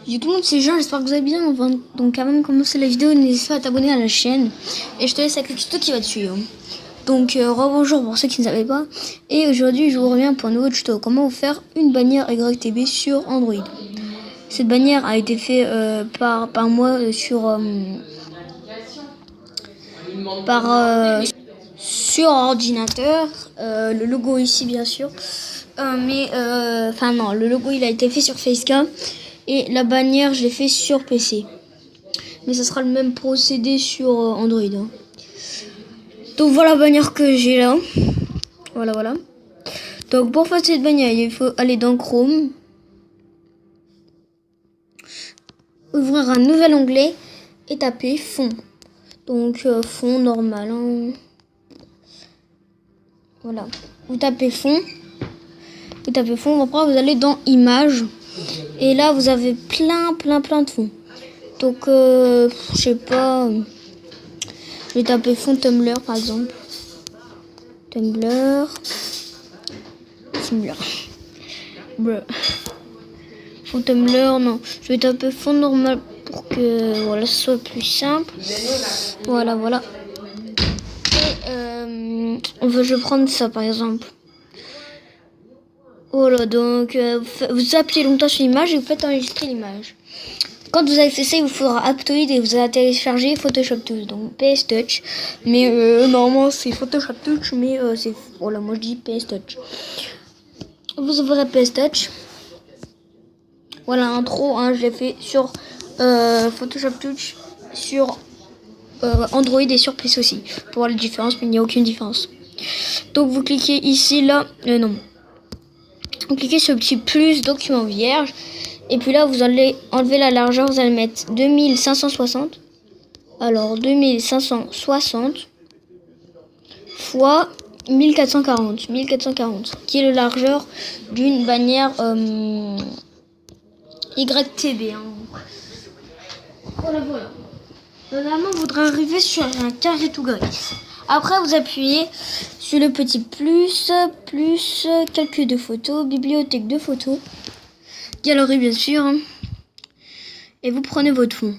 Du tout le monde, c'est Jean, j'espère que vous allez bien. Donc avant de commencer la vidéo, n'hésite pas à t'abonner à la chaîne. Et je te laisse avec le tuto qui va te suivre. Donc rebonjour pour ceux qui ne savaient pas. Et aujourd'hui je vous reviens pour un nouveau tuto. Comment vous faire une bannière YTB sur Android. Cette bannière a été faite par moi sur ordinateur. Le logo ici bien sûr. Le logo il a été fait sur Facecam. Et la bannière, je l'ai fait sur PC. Mais ça sera le même procédé sur Android. Hein. Donc voilà la bannière que j'ai là. Voilà. Donc pour faire cette bannière, il faut aller dans Chrome. Ouvrir un nouvel onglet et taper fond. Donc fond normal. Hein. Voilà. Vous tapez fond. Après vous allez dans images. Et là vous avez plein de fonds. Donc je sais pas. Je vais taper fond Tumblr par exemple. Tumblr. Fond Tumblr, non. Je vais taper fond normal pour que ce soit plus simple. Voilà. Et je vais prendre ça par exemple. Voilà, donc vous appuyez longtemps sur l'image et vous faites enregistrer l'image. Quand vous avez fait ça, il vous faudra Aptoide et vous allez télécharger Photoshop Touch, donc PS Touch. Mais normalement c'est Photoshop Touch, mais c'est voilà, moi je dis PS Touch. Vous ouvrez PS Touch. Voilà intro, hein, je l'ai fait sur Photoshop Touch, sur Android et sur PC aussi. Pour voir la différence, mais il n'y a aucune différence. Donc vous cliquez ici, là, non. Vous cliquez sur le petit plus document vierge. Et puis là, vous allez enlever la largeur, vous allez mettre 2560. Alors, 2560 fois 1440, qui est la largeur d'une bannière YTB. Hein. Voilà. Normalement, vous voudrez arriver sur un carré tout gris. Après, vous appuyez sur le petit plus, calcul de photos, bibliothèque de photos, galerie bien sûr, hein. Et vous prenez votre fond.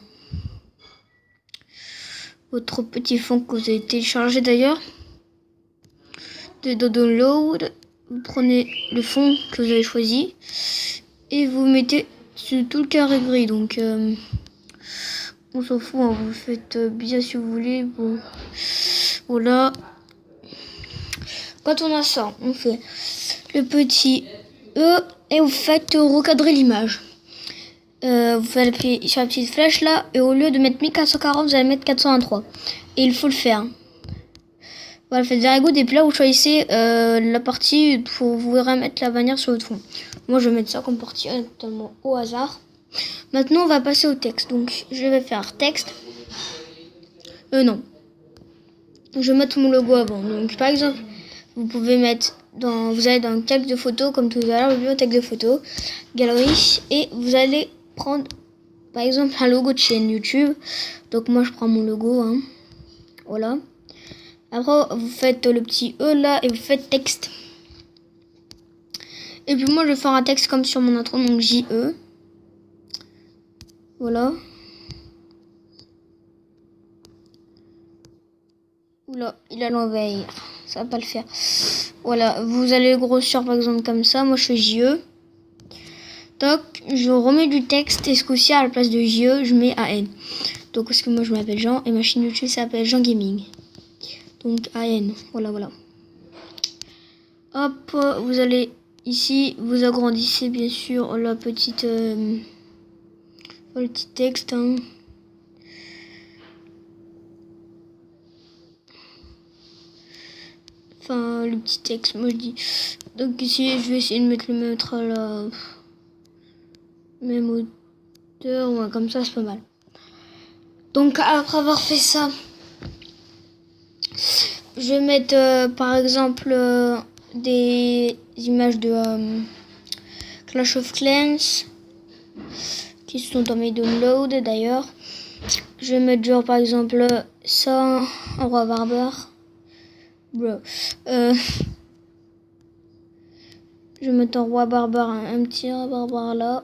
Votre petit fond que vous avez téléchargé d'ailleurs. De download, vous prenez le fond que vous avez choisi et vous mettez sur tout le carré gris. Donc, on s'en fout, hein, vous faites bien si vous voulez. Bon, voilà. Quand on a ça, on fait le petit E et vous faites recadrer l'image. Vous faites appuyer sur la petite flèche là et au lieu de mettre 1440, vous allez mettre 423. Et il faut le faire. Voilà, faites very good et puis là vous choisissez la partie pour vous remettre la bannière sur votre fond. Moi je vais mettre ça comme partie totalement au hasard. Maintenant on va passer au texte. Donc je vais faire texte. Non. Je vais mettre mon logo avant. Donc par exemple, vous pouvez mettre vous allez dans calque de photos comme tout à l'heure, bibliothèque de photos, galerie et vous allez prendre par exemple un logo de chaîne YouTube. Donc moi je prends mon logo, hein. Voilà. Après vous faites le petit E là et vous faites texte. Et puis moi je vais faire un texte comme sur mon intro, donc JE. Voilà. Oula, il a l'envers. Ça va pas le faire. Voilà, vous allez le grossir par exemple comme ça. Moi je fais JE. Toc, je remets du texte et ce coup-ci à la place de JE, je mets AN. Donc parce que moi je m'appelle Jean et ma chaîne YouTube s'appelle Jean Gaming. Donc AN, voilà. Hop, vous allez ici, vous agrandissez bien sûr le petit texte. Hein. Enfin, le petit texte, moi je dis. Donc ici, je vais essayer de mettre à la même hauteur, ouais, comme ça c'est pas mal. Donc après avoir fait ça, je vais mettre par exemple des images de Clash of Clans qui sont dans mes downloads d'ailleurs. Je vais mettre genre par exemple ça en roi barbare. Bro. Je vais mettre en roi barbare un petit roi barbare là.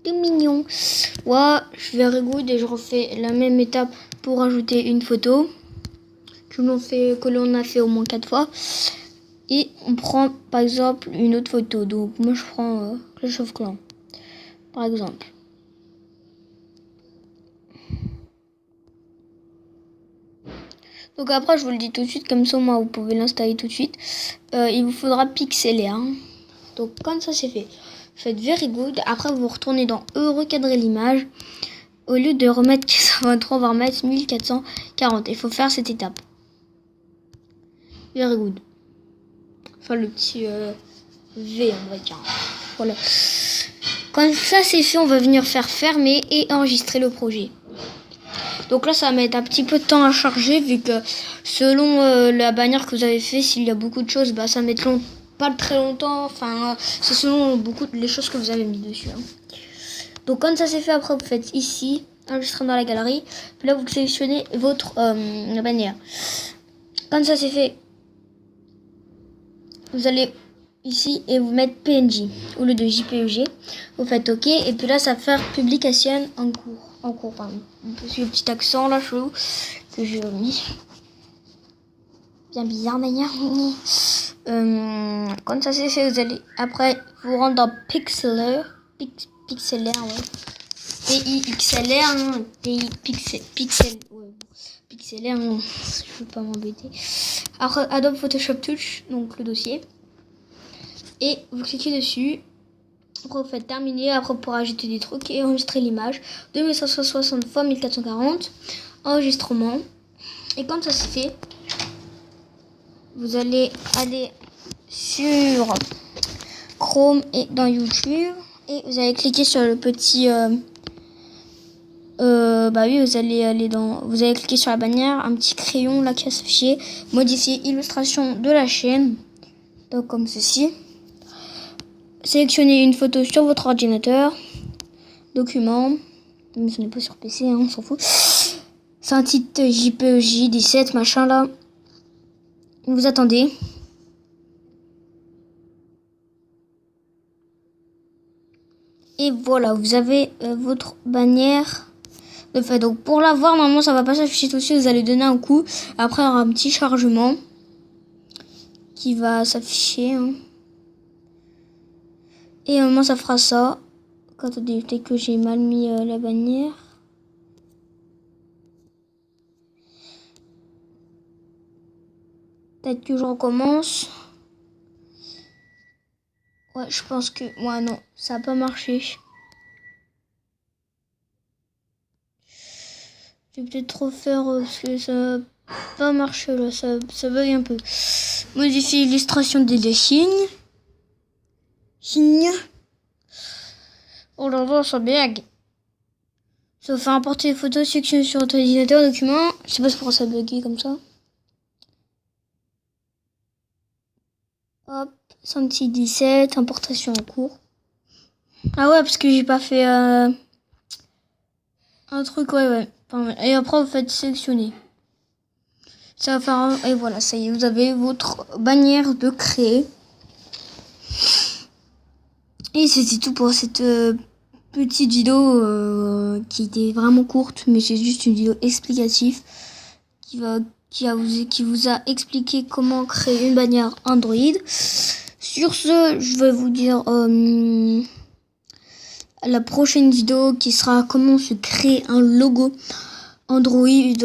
tout mignon. Ouais, je vais Good et je refais la même étape pour ajouter une photo que l'on a fait au moins 4 fois. Et on prend par exemple une autre photo. Donc moi je prends Clash of Clans par exemple. Donc après je vous le dis tout de suite, comme ça moi vous pouvez l'installer tout de suite. Il vous faudra pixeler. Donc comme ça c'est fait, faites Very Good. Après vous retournez dans recadrer l'image. Au lieu de remettre 423, on va remettre 1440. Il faut faire cette étape. Very Good. Enfin le petit V on va dire. Voilà. Quand ça c'est fait, on va venir faire fermer et enregistrer le projet. Donc là ça va mettre un petit peu de temps à charger vu que selon la bannière que vous avez fait, s'il y a beaucoup de choses, ça va mettre pas très longtemps. Enfin c'est selon beaucoup les choses que vous avez mis dessus. Donc quand ça c'est fait, après vous faites ici, enregistrer dans la galerie. Puis là vous sélectionnez votre la bannière. Quand ça c'est fait, vous allez ici et vous mettez PNG au lieu de JPEG. Vous faites OK et puis là ça va faire publication en cours. Pardon. Parce que le petit accent là chelou que j'ai mis. Bien bizarre d'ailleurs. Quand ça c'est fait, vous allez après vous rendre dans Pixlr. Pixlr, ouais. PIXLR, Pixel, ouais. Pixlr, non, je veux pas m'embêter. Après Adobe Photoshop Touch, donc le dossier. Et vous cliquez dessus. Après vous faites terminer, après pour ajouter des trucs et enregistrer l'image. 2560 x 1440. Enregistrement. Et quand ça se fait, vous allez aller sur Chrome et dans YouTube. Et vous allez cliquer sur le petit... oui, vous allez cliquer sur la bannière, un petit crayon là qui va s'afficher. Modifier illustration de la chaîne. Donc comme ceci. Sélectionnez une photo sur votre ordinateur. Document. Mais ce n'est pas sur PC, on s'en fout. C'est un titre JPEG 17, machin là. Vous attendez. Et voilà, vous avez votre bannière de fait. Donc pour la voir, normalement ça va pas s'afficher tout de suite. Vous allez donner un coup. Après il y aura un petit chargement qui va s'afficher. Et normalement ça fera ça. Attendez, peut-être que j'ai mal mis la bannière. Peut-être que je recommence. Ouais, je pense que... Ouais, non, ça n'a pas marché. Je vais peut-être refaire parce que ça n'a pas marché là, ça bug un peu. Modifier l'illustration des signes. Oh là là, ça bug. Ça va faire importer les photos, sélectionner sur votre ordinateur, document. Je sais pas pourquoi ça buguait comme ça. Hop, 117, importation en cours. Ah ouais, parce que j'ai pas fait un truc, ouais. Et après, vous faites sélectionner. Ça va faire et voilà, ça y est, vous avez votre bannière de créer. Et c'était tout pour cette petite vidéo qui était vraiment courte, mais c'est juste une vidéo explicative qui vous a expliqué comment créer une bannière Android. Sur ce, je vais vous dire la prochaine vidéo qui sera comment se créer un logo Android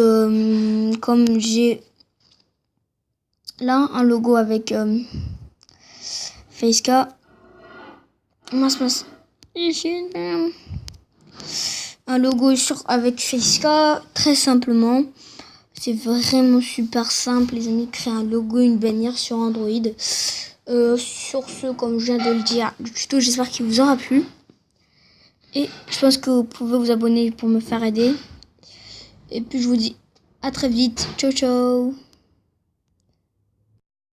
comme j'ai là un logo avec Facecam. Un logo avec Facecam, très simplement. C'est vraiment super simple, les amis, créer un logo, une bannière sur Android. Sur ce, comme je viens de le dire, le tuto, j'espère qu'il vous aura plu. Et je pense que vous pouvez vous abonner pour me faire aider. Et puis je vous dis à très vite. Ciao, ciao.